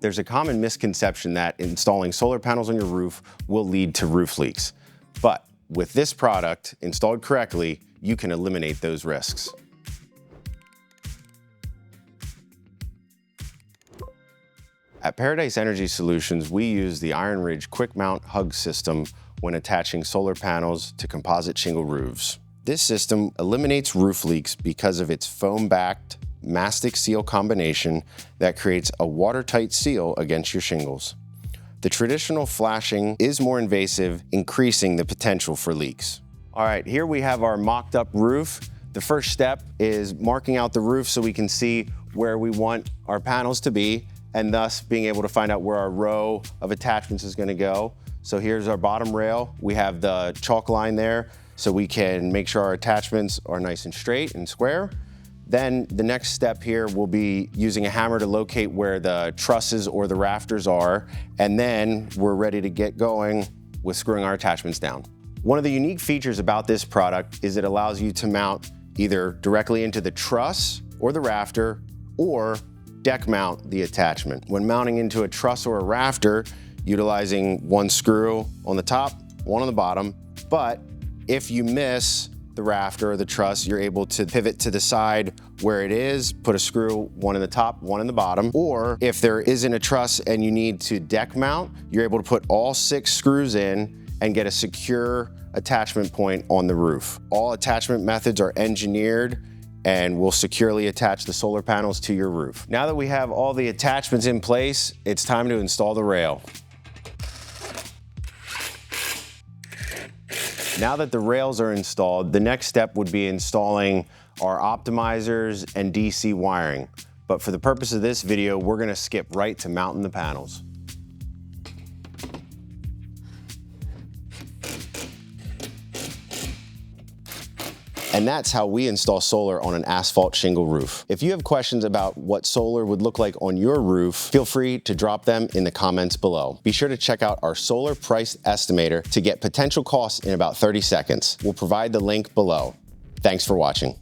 There's a common misconception that installing solar panels on your roof will lead to roof leaks. But with this product, installed correctly, you can eliminate those risks. At Paradise Energy Solutions, we use the IronRidge Quick Mount Hug System when attaching solar panels to composite shingle roofs. This system eliminates roof leaks because of its foam-backed mastic seal combination that creates a watertight seal against your shingles. The traditional flashing is more invasive, increasing the potential for leaks. All right, here we have our mocked up roof. The first step is marking out the roof so we can see where we want our panels to be, and thus being able to find out where our row of attachments is gonna go. So here's our bottom rail. We have the chalk line there so we can make sure our attachments are nice and straight and square. Then the next step here will be using a hammer to locate where the trusses or the rafters are, and then we're ready to get going with screwing our attachments down. One of the unique features about this product is it allows you to mount either directly into the truss or the rafter, or deck mount the attachment. When mounting into a truss or a rafter, utilizing one screw on the top, one on the bottom, but if you miss the rafter or the truss, you're able to pivot to the side where it is, put a screw, one in the top, one in the bottom, or if there isn't a truss and you need to deck mount, you're able to put all 6 screws in and get a secure attachment point on the roof. All attachment methods are engineered and will securely attach the solar panels to your roof. Now that we have all the attachments in place, it's time to install the rail. Now that the rails are installed, the next step would be installing our optimizers and DC wiring. But for the purpose of this video, we're gonna skip right to mounting the panels. And that's how we install solar on an asphalt shingle roof. If you have questions about what solar would look like on your roof, feel free to drop them in the comments below. Be sure to check out our solar price estimator to get potential costs in about 30 seconds. We'll provide the link below. Thanks for watching.